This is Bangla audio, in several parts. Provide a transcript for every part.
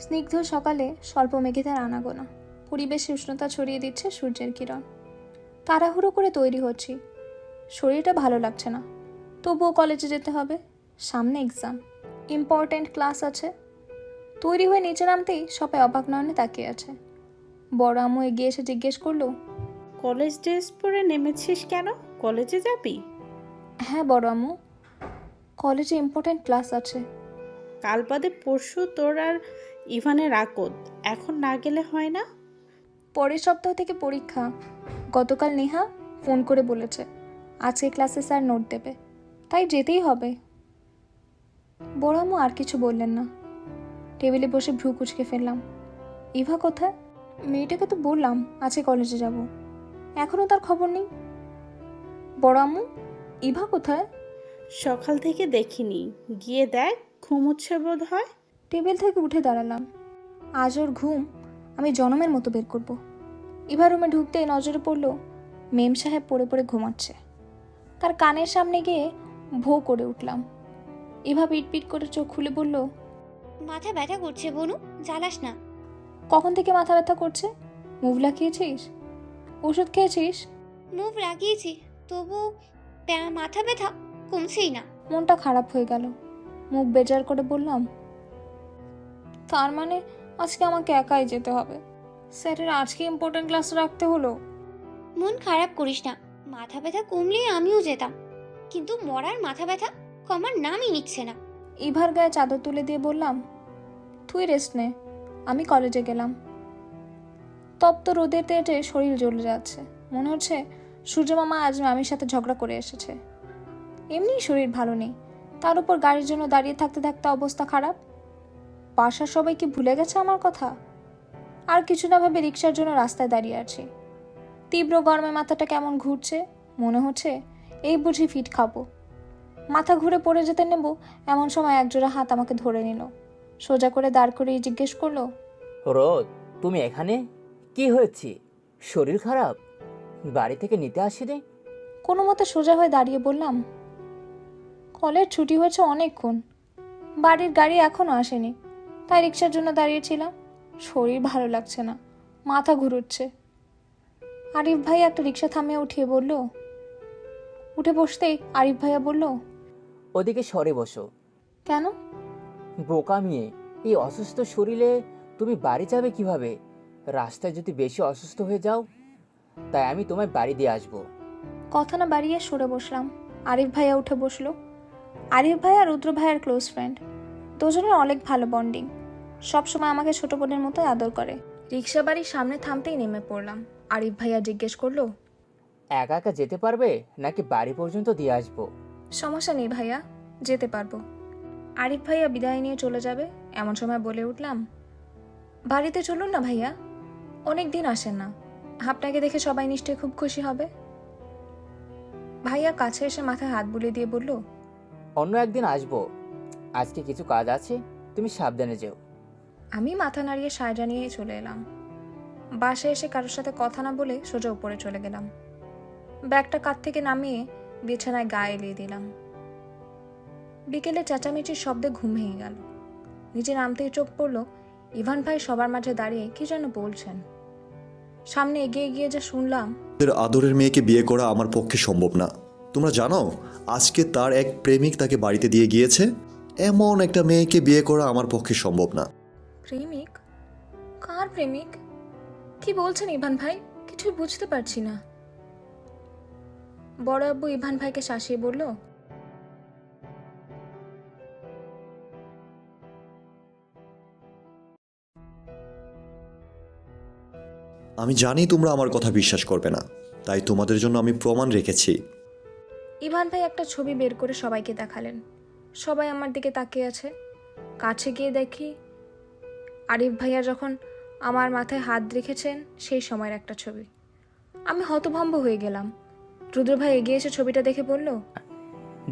স্নিগ্ধ সকালে স্বল্প মেঘেদের আনাগোনা, পরিবেশে উষ্ণতা ছড়িয়ে দিচ্ছে সূর্যের কিরণ। তাড়াহুড়ো করে তৈরি হচ্ছি, শরীরটা ভালো লাগছে না, তবুও কলেজে যেতে হবে। সামনে এক্সাম, ইম্পর্ট্যান্ট ক্লাস আছে। তৈরি হয়ে নিচে নামতেই সবাই অবাক নয়নে তাকিয়ে আছে। বড় আম্মু এগিয়ে এসে জিজ্ঞেস করলো, কলেজ ড্রেস পরে নেমেছিস কেন? কলেজে যাবি? হ্যাঁ বড় আম্মু, কলেজে ইম্পর্ট্যান্ট ক্লাস আছে। কাল বাদে পরশু তোর আর ইভানের আকদ, এখন না গেলে হয় না? পরের সপ্তাহ থেকে পরীক্ষা। গতকাল নেহা ফোন করে বলেছে আজকে ক্লাসে স্যার নোট দেবে, তাই যেতেই হবে। বড় আম্মু আর কিছু বললেন না। টেবিলে বসে ভ্রু কুচকে ফেললাম। ইভা কোথায়? মেয়েটাকে তো বললাম আজকে কলেজে যাব, এখনও তার খবর নেই। বড় আম্মু, ইভা কোথায়? সকাল থেকে দেখিনি, গিয়ে দেখ, ঘুমোচ্ছে বোধ হয়। টেবিল থেকে উঠে দাঁড়ালাম। আজ ওর ঘুম আমি জনমের মতো বের করব। ইভা রুমে ঢুকতেই নজরে পড়ল মেম সাহেব পড়ে পড়ে ঘুমাচ্ছে। তার কানের সামনে গিয়ে ভো করে উঠলাম। ইভা পিটপিট করে চোখ খুলে বলল, মাথা ব্যথা করছে বনু, জ্বালাস না। কখন থেকে মাথা ব্যথা করছে? মুভ লাগিয়েছিস? ওষুধ খেয়েছিস? মুভ লাগিয়েছি, তবু মাথা ব্যথা কমছেই না। মনটা খারাপ হয়ে গেল। মুখ বেজার করে বললাম, তার মানে আজকে আমাকে একাই যেতে হবে? স্যারের আজকে ইম্পর্টেন্ট ক্লাস রাখতে হলো। মন খারাপ করিস না, মাথা ব্যথা কমলেই আমিও যেতাম, কিন্তু মরার মাথা ব্যথা কমার নামই নিচ্ছে না। ইভার গায়ে চাদর তুলে দিয়ে বললাম, তুই রেস্ট নে, আমি কলেজে গেলাম। তপ্ত রোদের তেজে শরীর জ্বলে যাচ্ছে। মনে হচ্ছে সূর্যমামা আজ মামির সাথে ঝগড়া করে এসেছে। এমনিই শরীর ভালো নেই, তার উপর গাড়ির জন্য দাঁড়িয়ে থাকতে থাকতে অবস্থা খারাপ। বাসার সবাই কি ভুলে গেছে আমার কথা? আর কিছু না ভেবে রিক্সার জন্য রাস্তায় দাঁড়িয়ে আছি। তীব্র গরমে মাথাটা কেমন ঘুরছে, মনে হচ্ছে এই বুঝি ফিট খাবো। মাথা ঘুরে পড়ে যেতে নেব, এমন সময় একজোড়া হাত আমাকে ধরে নিল। সোজা করে দাঁড় করিয়ে জিজ্ঞেস করলো, রোদ, তুমি এখানে? কি হয়েছে? শরীর খারাপ? বাড়ি থেকে নিতে আসিনি? কোনো মতে সোজা হয়ে দাঁড়িয়ে বললাম, কলেজ ছুটি হয়েছে অনেকক্ষণ, বাড়ির গাড়ি এখনো আসেনি, তাই রিক্সার জন্য দাঁড়িয়েছিলাম। শরীর ভালো লাগছে না, মাথা ঘুরোচ্ছে। আরিফ ভাই একটা রিক্সা থামিয়ে উঠিয়ে বলল, উঠে বসতেই আরিফ ভাইয়া বলল, ওদিকে সরে বসো। কেন? বোকা মেয়ে, এই অসুস্থ শরীরে তুমি বাড়ি যাবে কিভাবে? রাস্তায় যদি বেশি অসুস্থ হয়ে যাও, তাই আমি তোমায় বাড়ি দিয়ে আসবো। কথা না বাড়িয়ে সরে বসলাম। আরিফ ভাইয়া উঠে বসলো। আরিফ ভাইয়া রুদ্র ভাইয়ার ক্লোজ ফ্রেন্ড, দুজনের অনেক ভালো বন্ডিং। সবসময় আমাকে ছোট বোনের মতো আদর করে। রিক্সা বাড়ির সামনে থামতেই নেমে পড়লাম। আরিফ ভাইয়া জিজ্ঞেস করলো, একা একা যেতে পারবে নাকি বাড়ি পর্যন্ত দিয়ে আসবো? সমস্যা নেই ভাইয়া, যেতে পারবো। আরিফ ভাইয়া বিদায় নিয়ে চলে যাবে এমন সময় বলে উঠলাম, বাড়িতে চলুন না ভাইয়া, অনেক দিন আসেন না, আপনাকে দেখে সবাই নিশ্চয়ই খুব খুশি হবে। ভাইয়া কাছে এসে মাথায় হাত বুলিয়ে দিয়ে বলল, অন্য একদিন আসবো, আজকে কিছু কাজ আছে, তুমি সাবধানে যেও। আমি মাথা নাড়িয়ে সায়রা নিয়ে চলে এলাম। বাসায় এসে কারোর সাথে কথা না বলে সোজা উপরে চলে গেলাম। ব্যাগটা কাঁধ থেকে নামিয়ে বিছানায় গায়ে এলিয়ে দিলাম। বিকেলে চেঁচামেচির শব্দে ঘুম ভেঙে গেল। নিচে নামতেই চোখ পড়ল ইভান ভাই সবার মাঝে দাঁড়িয়ে কি যেন বলছেন। সামনে এগিয়ে গিয়ে যা শুনলাম, তোদের আদরের মেয়েকে বিয়ে করা আমার পক্ষে সম্ভব না। তোমরা জানো আজকে তার এক প্রেমিক তাকে বাড়িতে দিয়ে গিয়েছে। এমন একটা মেয়েকে বিয়ে করা আমার পক্ষে সম্ভব না। প্রেমিক? কার প্রেমিক? কি বলছেন ইভান ভাই? কিছুই বুঝতে পারছি না। বড় আব্বু ইভান ভাইকে শাসিয়ে বলল, আমি জানি তোমরা আমার কথা বিশ্বাস করবে না, তাই তোমাদের জন্য আমি প্রমাণ রেখেছি। ইভান ভাই একটা ছবি বের করে সবাইকে দেখালেন। সবাই আমার দিকে তাকিয়ে আছে। কাছে গিয়ে দেখি আরিফ ভাইয়া যখন আমার মাথায় হাত রেখেছেন সেই সময়ের একটা ছবি। আমি হতভম্ব হয়ে গেলাম। রুদ্র ভাই এগিয়ে এসে ছবিটা দেখে বলল,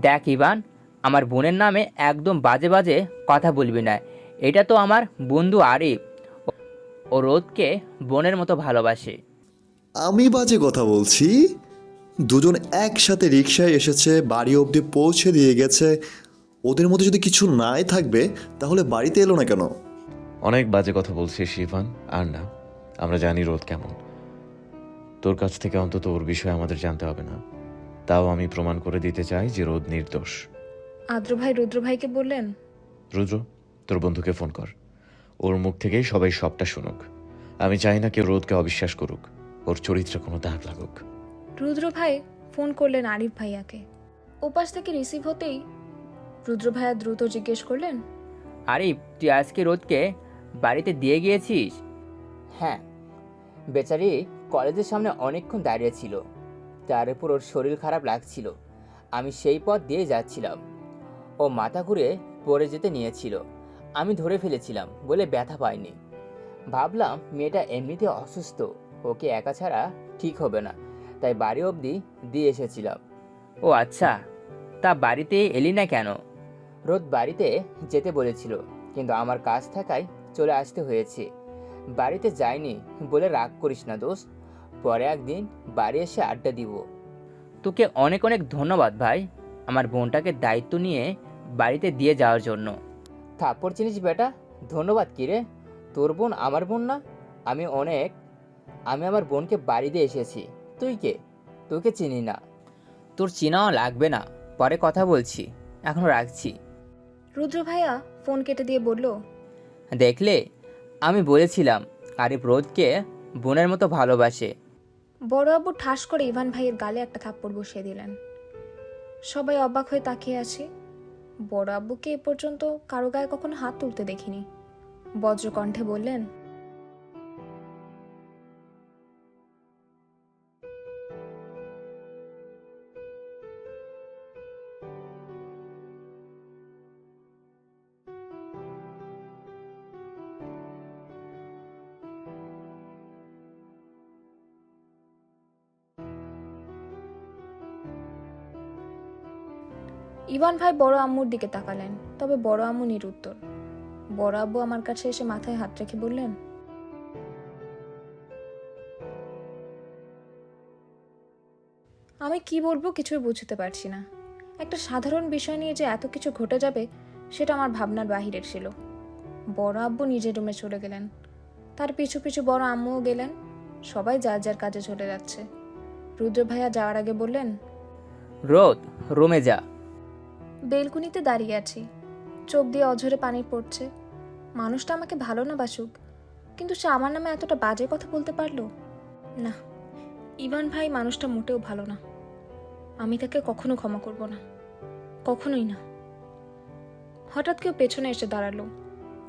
দেখ ইভান, আমার বোনের নামে একদম বাজে বাজে কথা বলবি না। এটা তো আমার বন্ধু আরিফ, ও রোদকে বোনের মতো ভালোবাসে। আমি বাজে কথা বলছি? দুজন একসাথে রিকশায় এসেছে, বাড়ি অবধি পৌঁছে দিয়ে গেছে। ওদের মধ্যে যদি কিছু নাই থাকবে তাহলে বাড়িতে এলো না কেন? অনেক বাজে কথা বলছিস ইভান, আর না। আমরা জানি রোদ কেমন। তোর কাছ থেকে অন্তত ওর বিষয়ে আমাদের জানতে হবে না। তাও আমি প্রমাণ করে দিতে চাই যে রোদ নির্দোষ। আদ্র ভাই রুদ্র ভাইকে বললেন, রুদ্র, তোর বন্ধুকে ফোন কর। ওর মুখ থেকেই সবাই সবটা শুনুক। আমি চাই না কেউ রোদকে অবিশ্বাস করুক, ওর চরিত্রে কোনো দাগ লাগুক। রুদ্র ভাই ফোন করলেন আরিফ ভাইয়াকে। ওপাশ থেকে রিসিভ হতেই রুদ্র ভাইয়া দ্রুত জিজ্ঞেস করলেন, আরিফ, তুই আজকে রোদকে বাড়িতে দিয়ে গিয়েছিস? হ্যাঁ, বেচারি কলেজের সামনে অনেকক্ষণ দাঁড়িয়ে ছিল, তার উপর ওর শরীর খারাপ লাগছিল। আমি সেই পথ দিয়ে যাচ্ছিলাম, ও মাথা ঘুরে পড়ে যেতে নিয়েছিল। আমি ধরে ফেলেছিলাম বলে ব্যথা পাইনি। ভাবলাম মেয়েটা এমনিতে অসুস্থ, ওকে একা ছাড়া ঠিক হবে না, তাই বাড়ি অবধি দিয়ে এসেছিলাম। ও আচ্ছা, তা বাড়িতে এলি না কেন? রোদ বাড়িতে যেতে বলেছিল, কিন্তু আমার কাজ থাকায় চলে আসতে হয়েছে। বাড়িতে যাইনি বলে রাগ করিস না দোস্ত, পরে একদিন বাড়ি এসে আড্ডা দিব। তোকে অনেক অনেক ধন্যবাদ ভাই, আমার বোনটাকে দায়িত্ব নিয়ে বাড়িতে দিয়ে যাওয়ার জন্য। থাপ্পড় চিনিস বেটা, ধন্যবাদ কী রে? তোর বোন আমার বোন না? আমি আমার বোনকে বাড়ি দিয়ে এসেছি, তুই কে? তোকে চিনি না। তোর চিনাও লাগবে না, পরে কথা বলছি, এখন রাখছি। রুদ্র ভাইয়া ফোন কেটে দিয়ে বলল, দেখলে, আমি বলেছিলাম আরিফ রোদকে বোনের মতো ভালোবাসে। বড় আব্বু ঠাস করে ইভান ভাইয়ের গালে একটা থাপ্পড় বসিয়ে দিলেন। সবাই অবাক হয়ে তাকিয়ে আছে। বড় আব্বুকে এ পর্যন্ত কারো গায়ে কখনো হাত তুলতে দেখিনি। বজ্রকণ্ঠে বললেন, ইভান ভাই বড় আম্মুর দিকে তাকালেন, তবে বড় আম্মু নিরুত্তর। বড় আব্বু আমার কাছে এসে মাথায় হাত রেখে বললেন, আমি কি বলবো কিছুই বুঝতে পারছি না। একটা সাধারণ বিষয় নিয়ে যে এত কিছু ঘটে যাবে সেটা আমার ভাবনার বাহিরের ছিল। বড় আব্বু নিজের রুমে চলে গেলেন, তার পিছু পিছু বড় আম্মুও গেলেন। সবাই যার যার কাজে চলে যাচ্ছে। রুদ্র ভাইয়া যাওয়ার আগে বললেন, রোদ, রুমে যা। বেলকুনিতে দাঁড়িয়ে আছি, চোখ দিয়ে অঝরে পানি পড়ছে। মানুষটা আমাকে ভালো না বাসুক, কিন্তু সে আমার নামে এতটা বাজে কথা বলতে পারলো না। ইভান ভাই মানুষটা মোটেও ভালো না। আমি তাকে কখনো ক্ষমা করব না, কখনোই না। হঠাৎ কেউ পেছনে এসে দাঁড়ালো।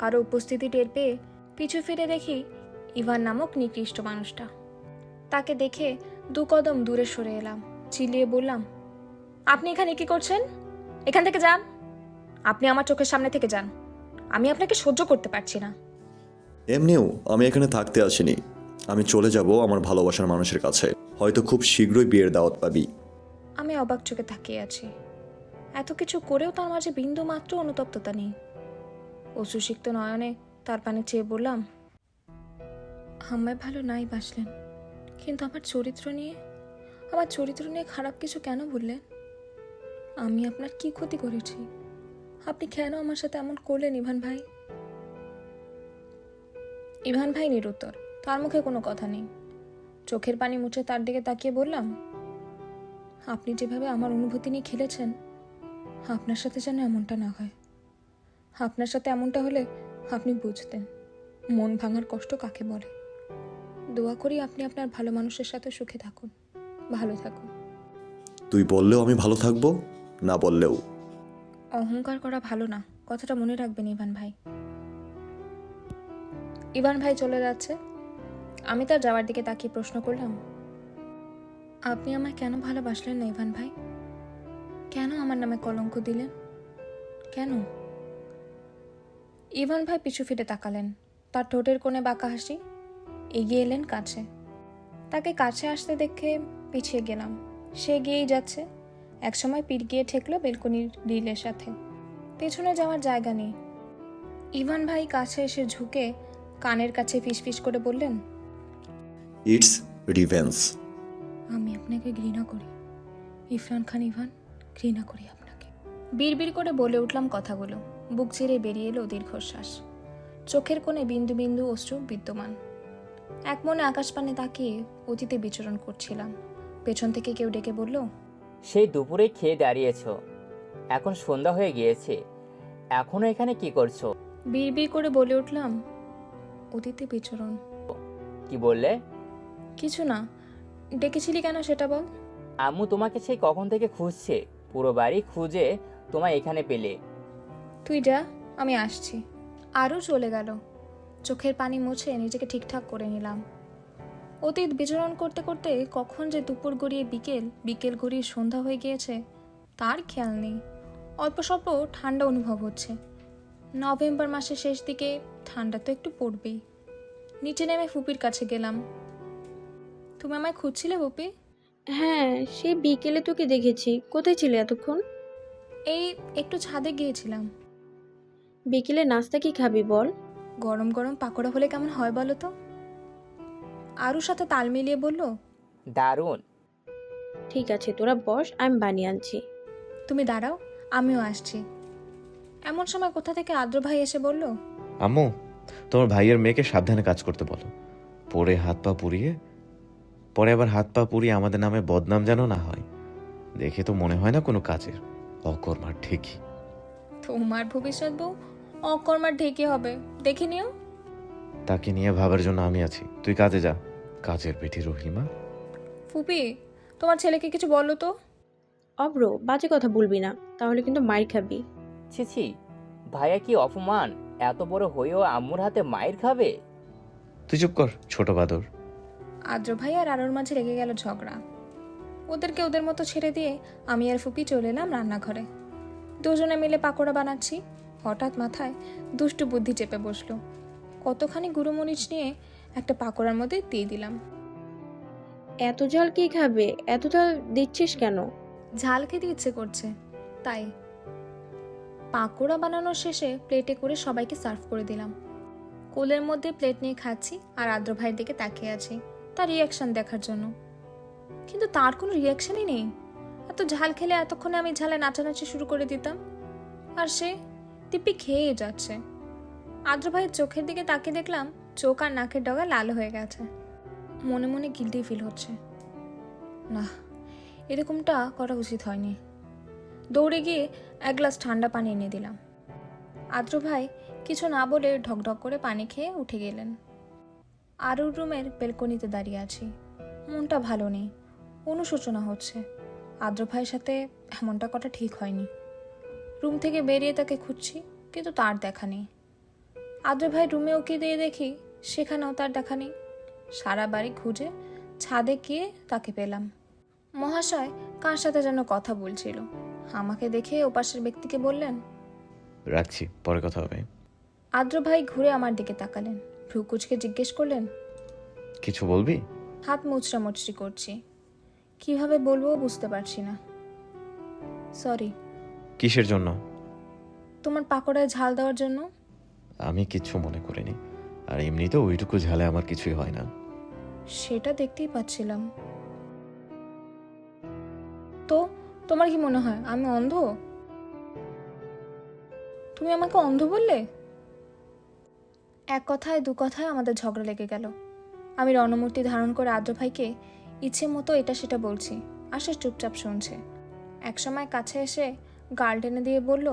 কারো উপস্থিতি টের পেয়ে পিছু ফিরে দেখি ইভান নামক নিকৃষ্ট মানুষটা। তাকে দেখে 2 কদম দূরে সরে এলাম। চিল্লিয়ে বললাম, আপনি এখানে কি করছেন? এখান থেকে যান, আপনি আমার চোখের সামনে থেকে যান। আমি আপনাকে সহ্য করতে পারছি না। এমনিও আমি এখানে থাকতে আসিনি, আমি চলে যাব আমার ভালোবাসার মানুষের কাছে। হয়তো খুব শীঘ্রই বিয়ের দাওয়াত পাবি। আমি অবাক চোখে তাকিয়ে আছি। এত কিছু করেও তার মাঝে বিন্দু মাত্র অনুতপ্ততা নেই। অশ্রুসিক্ত নয়নে তার পানে চেয়ে বললাম, আমায় ভালো নাই বাসলেন, কিন্তু আমার চরিত্র নিয়ে খারাপ কিছু কেন বললেন? আমি আপনার কি ক্ষতি করেছি? আপনি কেন আমার সাথে এমন করলেন ইভান ভাই? ইভান ভাই নিরুত্তর, তার মুখে কোনো কথা নেই। চোখের পানি মুছে তার দিকে তাকিয়ে বললাম, আপনি যেভাবে আমার অনুভূতি নিয়ে খেলেছেন, আপনার সাথে যেন এমনটা না হয়। আপনার সাথে এমনটা হলে আপনি বুঝতেন মন ভাঙার কষ্ট কাকে বলে। দোয়া করি আপনি আপনার ভালো মানুষের সাথে সুখে থাকুন, ভালো থাকুন। তুই বললেও আমি ভালো থাকবো, না বললেও। অহংকার করা ভালো না, কথাটা মনে রাখবেন ইভান ভাই। ইভান ভাই চলে যাচ্ছে। আমি তার যাওয়ার দিকে তাকিয়ে প্রশ্ন করলাম, আপনি আমায় কেন ভালোবাসলেন না ইভান ভাই? কেন আমার নামে কলঙ্ক দিলেন? কেন? ইভান ভাই পিছু ফিরে তাকালেন। তার ঠোঁটের কোণে বাঁকা হাসি। এগিয়ে এলেন কাছে। তাকে কাছে আসতে দেখে পিছিয়ে গেলাম। সে গিয়েই যাচ্ছে। একসময় পিঠ গিয়ে ঠেকলো বেলকনির গ্রিলের সাথে। পেছনে যাওয়ার জায়গা নেই। ইভান ভাই কাছে এসে ঝুঁকে কানের কাছে ফিসফিস করে বললেন, ইটস রিভেন্স। আমি আপনাকে ঘৃণা করি ইরফান খান ইভান, ঘৃণা করি আপনাকে। বিড়বিড় করে বলে উঠলাম কথাগুলো। বুক চিরে বেরিয়ে এলো দীর্ঘশ্বাস। চোখের কোণে বিন্দু বিন্দু অশ্রু বিদ্যমান। এক মনে আকাশপানে তাকিয়ে অতীতে বিচরণ করছিলাম। পেছন থেকে কেউ ডেকে বলল, সেই দুপুরে খেয়ে দাঁড়িয়েছ, এখন সন্ধ্যা হয়ে গিয়েছে, এখনো এখানে কি করছো? বিড়বিড় করে বলে উঠলাম, অতীতে বিচরণ। কি বললে? কিছু না, ডেকেছিলি কেন সেটা বল। আম্মু তোমাকে সেই কখন থেকে খুঁজছে, পুরো বাড়ি খুঁজে তোমায় এখানে পেলে। তুই যা, আমি আসছি। আরও চলে গেল। চোখের পানি মুছে নিজেকে ঠিকঠাক করে নিলাম। অতীত বিচরণ করতে করতে কখন যে দুপুর গড়িয়ে বিকেল, বিকেল গড়িয়ে সন্ধ্যা হয়ে গিয়েছে তার খেয়াল নেই। অল্প স্বল্প ঠান্ডা অনুভব হচ্ছে। নভেম্বর মাসের শেষ দিকে ঠান্ডা তো একটু পড়বেই। নিচে নেমে ফুপির কাছে গেলাম। তুমি আমায় খুঁজছিলে ফুপি? হ্যাঁ, সেই বিকেলে তোকে দেখেছি। কোথায় ছিলে এতক্ষণ? এই একটু ছাদে গিয়েছিলাম। বিকেলে নাস্তা কি খাবি বল? গরম গরম পাকোড়া হলে কেমন হয় বলো তো? আরুর সাথে তাল মিলিয়ে বলল, দারুণ। ঠিক আছে, তোরা বস, আমি বানিয়ে আনছি। তুমি দাঁড়াও, আমিও আসছি। এমন সময় কোথা থেকে আদ্র ভাই এসে বলল, আম্মু, তোমার ভাইয়ের মেয়েকে সাবধানে কাজ করতে বলো। পরে হাত পা পুড়িয়ে আমাদের নামে বদনাম যেন না হয়। দেখে তো মনে হয় না কোনো কাজের, অকর্মার ঠিকই। তোমার ভবিষ্যৎ বউ অকর্মার ঢেকে হবে, দেখে নিও। তাকে নিয়ে ভাবার জন্য আমি আছি, তুই কাজে যা। কাজের পেটি রহিমা। ফুপি, তোমার ছেলেকে কিছু বলো তো। অব্র, বাজে কথা বলবি না, তাহলে কিন্তু মাইর খাবি। ছি ছি, ভাইয়া কি অপমান! এত বড় হয়েও আম্মুর হাতে মায়ের খাবে? তুই চুপ কর, ছোট বাদর। আদ্র ভাই আর আরুর মাঝে লেগে গেল ঝগড়া। ওদেরকে ওদের মতো ছেড়ে দিয়ে আমি আর ফুপি চলে এলাম রান্নাঘরে। দুজনে মিলে পাকোড়া বানাচ্ছি। হঠাৎ মাথায় দুষ্টু বুদ্ধি চেপে বসলো। কতখানি গুঁড়োমরিচ নিয়ে একটা পাকোড়ার মধ্যে দিয়ে দিলাম। এত ঝাল কে খাবে? এত ঝাল দিচ্ছিস কেন? ঝাল খেতে ইচ্ছে করছে তাই। পাকোড়া বানানোর শেষে প্লেটে করে সবাইকে সার্ভ করে দিলাম। কোলের মধ্যে প্লেট নিয়ে খাচ্ছি আর আদ্র ভাইয়ের দিকে তাকিয়ে আছি তার রিয়াকশন দেখার জন্য। কিন্তু তার কোনো রিয়াকশনই নেই। এত ঝাল খেলে এতক্ষণে আমি ঝালে নাচানাচি শুরু করে দিতাম, আর সে দিব্যি খেয়ে যাচ্ছে। আদ্র ভাইয়ের চোখের দিকে তাকিয়ে দেখলাম চোখ আর নাকের ডগা লাল হয়ে গেছে। মনে মনে গিল্টি ফিল হচ্ছে। না, এরকমটা করা উচিত হয়নি। দৌড়ে গিয়ে এক গ্লাস ঠান্ডা পানি এনে দিলাম। আদ্র ভাই কিছু না বলে ঢকঢক করে পানি খেয়ে উঠে গেলেন। আরুর রুমের বেলকনিতে দাঁড়িয়ে আছি। মনটা ভালো নেই, অনুশোচনা হচ্ছে। আদ্র ভাইয়ের সাথে এমনটা করা ঠিক হয়নি। রুম থেকে বেরিয়ে তাকে খুঁজছি, কিন্তু তার দেখা নেই। আদ্র ভাই রুমে উকি দিয়ে দেখি সেখানেও তার দেখা নেই। সারা বাড়ি খুঁজে ছাদে গিয়ে তাকে পেলাম। মহাশয় কার সাথে যেন কথা বলছিল। আমাকে দেখে ওপাশের ব্যক্তিকে বললেন, রাখছি, পরে কথা হবে। আদ্র ভাই ঘুরে আমার দিকে তাকালেন, ভ্রু কুচকে জিজ্ঞেস করলেন, কিছু বলবি? হাত মুচড়ামুচড়ি করছি, কিভাবে বলবো বুঝতে পারছি না। সরি। কিসের জন্য? তোমার পাকোড়ায় ঝাল দেওয়ার জন্য। আমি কিচ্ছু মনে করিনি, আর এমনিতেও ওইটুকু ঝালে আমার কিছুই হয় না। সেটা দেখতেই পাচ্ছিলাম। তো তোমার কি মনে হয় আমি অন্ধ? তুমি আমাকে অন্ধ বললে? এক কথায় দু কথায় আমাদের ঝগড়া লেগে গেল। আমি রণমূর্তি ধারণ করে আদ্র ভাইকে ইচ্ছে মতো এটা সেটা বলছি, আর সে চুপচাপ শুনছে। একসময় কাছে এসে গাল টেনে দিয়ে বলল,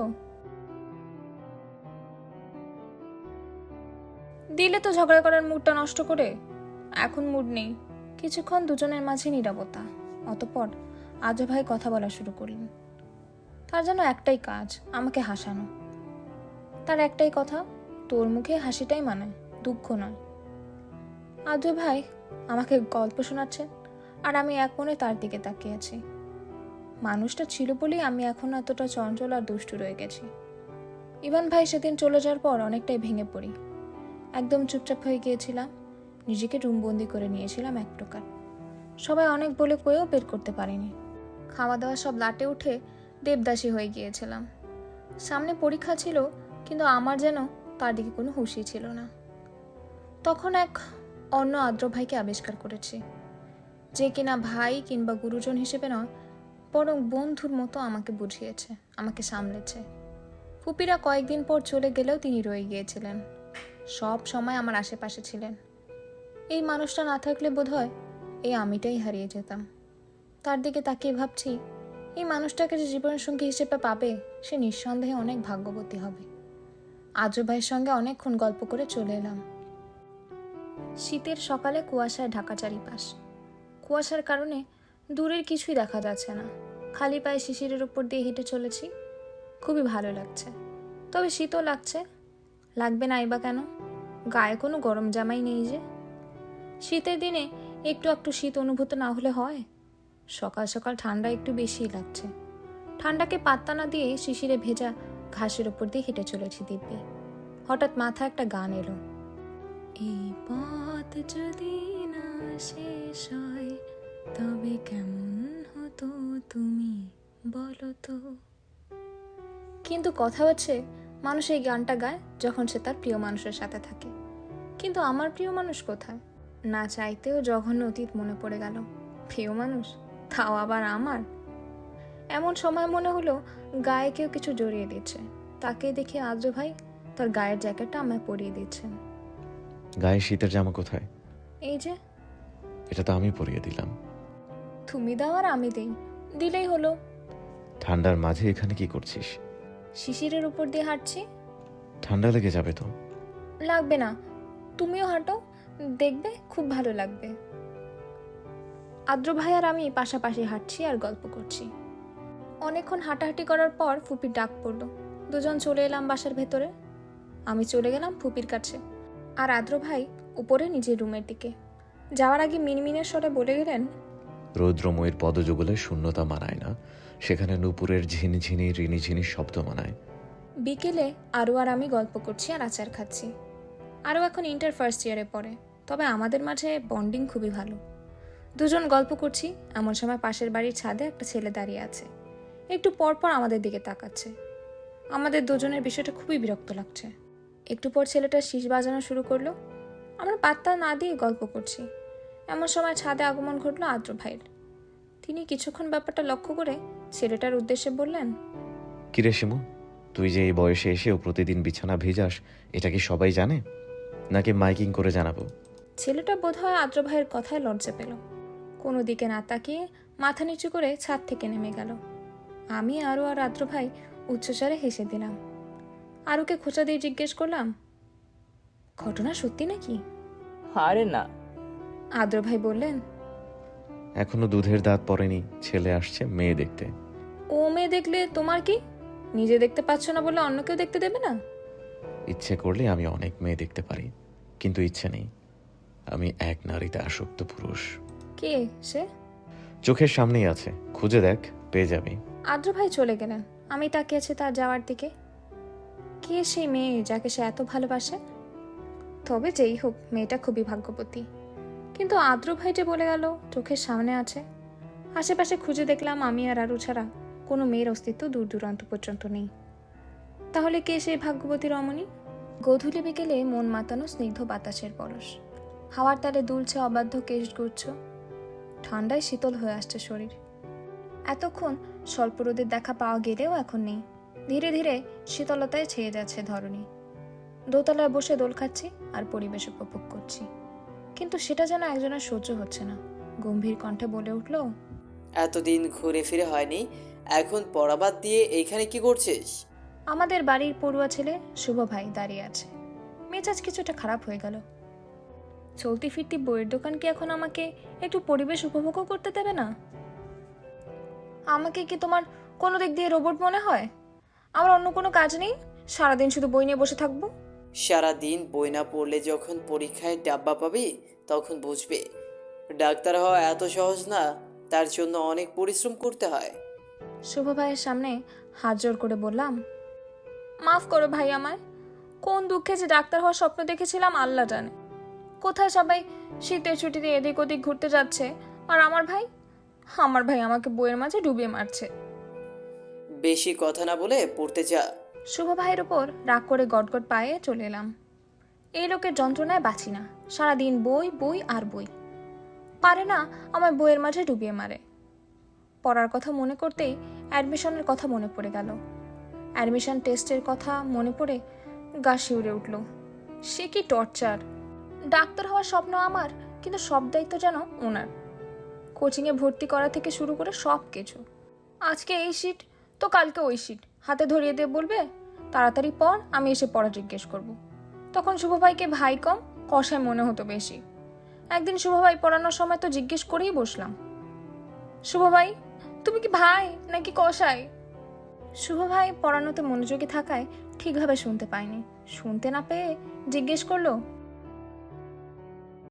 দিলে তো ঝগড়া করার মুডটা নষ্ট করে। এখন মুড নেই। কিছুক্ষণ দুজনের মাঝে নীরবতা। অতঃপর আদ্র ভাই কথা বলা শুরু করলেন। তার যেন একটাই কাজ, আমাকে হাসানো। তার একটাই কথা, তোর মুখে হাসিটাই মানে, দুঃখ নয়। আদ্র ভাই আমাকে গল্প শোনাচ্ছেন, আর আমি এক মনে তার দিকে তাকিয়ে আছি। মানুষটা ছিল বলেই আমি এখন এতটা চঞ্চল আর দুষ্টু রয়ে গেছি। ইভান ভাই সেদিন চলে যাওয়ার পর অনেকটাই ভেঙে পড়ি। একদম চুপচাপ হয়ে গিয়েছিলাম। নিজেকে রুমবন্দি করে নিয়েছিলাম এক প্রকার। সবাই অনেক বলে কয়েও বের করতে পারিনি। খাওয়া দাওয়া সব লাটে উঠে দেবদাসী হয়ে গিয়েছিলাম। সামনে পরীক্ষা ছিল, কিন্তু আমার যেন তার দিকে কোনো হুঁশই ছিল না। তখন এক অন্য আদ্র ভাইকে আবিষ্কার করেছি, যে কিনা ভাই কিংবা গুরুজন হিসেবে নয়, বরং বন্ধুর মতো আমাকে বুঝিয়েছে, আমাকে সামলেছে। ফুপিরা কয়েকদিন পর চলে গেলেও তিনি রয়ে গিয়েছিলেন। সব সময় আমার আশেপাশে ছিলেন। এই মানুষটা না থাকলে বোধহয় এই আমিটাই হারিয়ে যেতাম। তার দিকে তাকিয়ে ভাবছি, এই মানুষটাকে যে জীবনসঙ্গী হিসেবে পাবে সে নিঃসন্দেহে অনেক ভাগ্যবতী হবে। আদ্র ভাইয়ের সঙ্গে অনেকক্ষণ গল্প করে চলে এলাম। শীতের সকালে কুয়াশায় ঢাকা চারিপাশ। কুয়াশার কারণে দূরের কিছুই দেখা যাচ্ছে না। খালি পায়ে শিশিরের উপর দিয়ে হেঁটে চলেছি। খুবই ভালো লাগছে, তবে শীতও লাগছে। লাগবে নাই বা কেন? গায়ে কোনো গরম জামাই নেই যে। শীতের দিনে একটু একটু শীত অনুভূত না হলে হয়? সকাল সকাল ঠান্ডা একটু বেশিই লাগছে। ঠান্ডাকে পাত্তা না দিয়ে শিশিরে ভেজা ঘাসের উপর দিয়ে হেঁটে চলেছি দিব্যি। হঠাৎ মাথায় একটা গান এলো। এই পথ যদি না শেষ হয় তবে কেমন হতো তুমি বলো তো। কিন্তু কথা হচ্ছে, মানুষ এই গানটা গায় যখন সে তার প্রিয় মানুষের সাথে থাকে। কিন্তু আমার প্রিয় মানুষ কোথায়? না চাইতেও জঘন্য অতীত মনে পড়ে গেল। প্রিয় মানুষ, তাও আবার আমার। এমন সময় মনে হলো গায়ে কেউ কিছু জড়িয়ে দিচ্ছে। তাকে দেখে আদ্র ভাই তার গায়ের জ্যাকেটটা আমায় পরিয়ে দিচ্ছেন। গায়ে শীতের জামা কোথায়? এই যে। এটা তো আমি পরিয়ে দিলাম। তুমি দাও আর আমি দেই, দিলেই হলো। ঠান্ডার মাঝে এখানে কি করছিস? শিশিরের উপর দিয়ে হাঁটছি। ঠান্ডা লেগে যাবে তো। লাগবে না, তুমিও হাঁটো, দেখবে খুব ভালো লাগবে। আদ্র ভাই আর আমি পাশাপাশি হাঁটছি আর গল্প করছি। অনেকক্ষণ হাঁটাহাঁটি করার পর ফুপির ডাক পড়লো। দুজন চলে এলাম বাসার ভেতরে। আমি চলে গেলাম ফুপির কাছে, আর আদ্র ভাই উপরে নিজের রুমের দিকে। যাওয়ার আগে মিনমিনের স্বরে বলে গেলেন, রৌদ্রময়ের পদযুগলে শূন্যতা মানায় না, সেখানে নুপুরের ঝিনিঝিনি রিনিঝিনি শব্দ মানায়। বিকেলে আরও আর আমি গল্প করছি আর আচার খাচ্ছি। আরও এখন ইন্টার ফার্স্ট ইয়ারে পড়ে, তবে আমাদের মাঝে বন্ডিং খুবই ভালো। দুজন গল্প করছি, এমন সময় পাশের বাড়ির ছাদে একটা ছেলে দাঁড়িয়ে আছে। একটু পর পর আমাদের দিকে তাকাচ্ছে। আমাদের দুজনের বিষয়টা খুবই বিরক্ত লাগছে। একটু পর ছেলেটা শীষ বাজানো শুরু করলো। আমরা পাত্তা না দিয়ে গল্প করছি। এমন সময় ছাদে আগমন ঘটলো আদ্র ভাইয়ের। তিনি কিছুক্ষণ ব্যাপারটা লক্ষ্য করে ছেলেটার উদ্দেশ্যে বললেন, কিরে শিমু, তুই যে এই বয়সে এসেও প্রতিদিন বিছানা ভিজাস, এটা কি সবাই জানে, নাকি মাইকিং করে জানাবো? ছেলেটা বোধহয় আদ্র ভাইয়ের কথায় লজ্জা পেল। কোনো দিকে না তাকিয়ে মাথা নিচু করে ছাদ থেকে নেমে গেল। আমি আরও আর আদ্র ভাই উচ্চস্বরে হেসে দিলাম। আরুকে খোঁচা দিয়ে জিজ্ঞেস করলাম, ঘটনা সত্যি নাকি? আরে না। আদ্র ভাই বললেন, এখনো দুধের দাঁত পড়েনি, ছেলে আসছে মেয়ে দেখতে। ও মেয়ে দেখলে তোমার কি? নিজে দেখতে পাচ্ছ না বলে অন্য কেউ দেখতে দেবে না? ইচ্ছে করলে আমি অনেক মেয়ে দেখতে পারি, কিন্তু ইচ্ছে নেই। আমি এক নারীতে আসক্ত পুরুষ। কে সে? চোখের সামনেই আছে, খুঁজে দেখ, পেয়ে যাবি। আদ্র ভাই চলে গেলেন। আমি তাকিয়েছি তার যাওয়ার দিকে। কে সেই মেয়ে যাকে সে এত ভালোবাসে? তবে যেই হোক, মেয়েটা খুবই ভাগ্যবতী। কিন্তু আদ্র ভাই যে বলে গেল চোখের সামনে আছে। আশেপাশে খুঁজে দেখলাম আমি আর আরু ছাড়া কোনো মেয়ের অস্তিত্ব দূর দূরান্ত পর্যন্ত নেই। তাহলে কে সেই ভাগ্যবতী রমণী? গধূলি বিকেলে মন মাতানো স্নিগ্ধ বাতাসের পরশ, হাওয়ার তালে দুলছে অবাধ্য কেশগুচ্ছ। ঠান্ডায় শীতল হয়ে আসছে শরীর। এতক্ষণ স্বল্প রোদের দেখা পাওয়া গেলেও এখন নেই। ধীরে ধীরে শীতলতায় ছেয়ে যাচ্ছে ধরণী। দোতলায় বসে দোল খাচ্ছি আর পরিবেশ উপভোগ করছি। কিন্তু সেটা যেন একজনের সহ্য হচ্ছে না। গম্ভীর কণ্ঠে বলে উঠল, এতদিন ঘুরে ফিরে হয়নি, এখন পড়াবাদ দিয়ে এইখানে কি করছিস? আমাদের বাড়ির পড়ুয়া ছেলে শুভ ভাই দাঁড়িয়ে আছে। মেজাজ কিছুটা খারাপ হয়ে গেল। চলতি ফিরতি বইয়ের দোকান কি এখন আমাকে একটু পরিবেশ উপভোগও করতে দেবে না? আমাকে কি তোমার কোনো দিক দিয়ে রোবট মনে হয়? আমার অন্য কোনো কাজ নেই, সারাদিন শুধু বই নিয়ে বসে থাকবো। সারাদিন বই না পড়লে যখন পরীক্ষায় ডাব্বা পাবি তখন বুঝবে ডাক্তার হওয়া এত সহজ না, তার জন্য অনেক পরিশ্রম করতে হয়। শুভ ভাইয়ের সামনে হাত জোর করে বললাম, মাফ করো ভাই আমায়। কোন দুঃখে যে ডাক্তার হওয়ার স্বপ্ন দেখেছিলাম আল্লাহ জানে। কোথায় সবাই শীতের ছুটিতে এদিক ওদিক ঘুরতে যাচ্ছে, আর আমার ভাই আমাকে বইয়ের মাঝে ডুবিয়ে মারছে। বেশি কথা না বলে পড়তে যা। শুভ ভাইয়ের ওপর রাগ করে গটগট পায়ে চলে এলাম। এই লোকের যন্ত্রণায় বাঁচি না। সারাদিন বই বই আর বই। পারে না আমার বইয়ের মাঝে ডুবিয়ে মারে। পড়ার কথা মনে করতেই অ্যাডমিশনের কথা মনে পড়ে গেল। অ্যাডমিশন টেস্টের কথা মনে পড়ে গা শিউরে উঠল। সে কি টর্চার! ডাক্তার হওয়ার স্বপ্ন আমার, কিন্তু সব দায়িত্ব যেন ওনার। কোচিংয়ে ভর্তি করা থেকে শুরু করে সব কিছু। আজকে এই সিট তো কালকে ওই সিট হাতে ধরিয়ে দিয়ে বলবে তাড়াতাড়ি পড়, আমি এসে পড়া জিজ্ঞেস করব। তখন শুভ ভাইকে ভাই কম কষায় মনে হতো বেশি। একদিন শুভ ভাই পড়ানোর সময় তো জিজ্ঞেস করেই বসলাম, শুভ ভাই তুমি কি ভাই নাকি কষাই? শুভ ভাই পড়ানোতে মনোযোগী থাকায় ঠিকভাবে শুনতে পায়নি। শুনতে না পেয়ে জিজ্ঞেস করলো,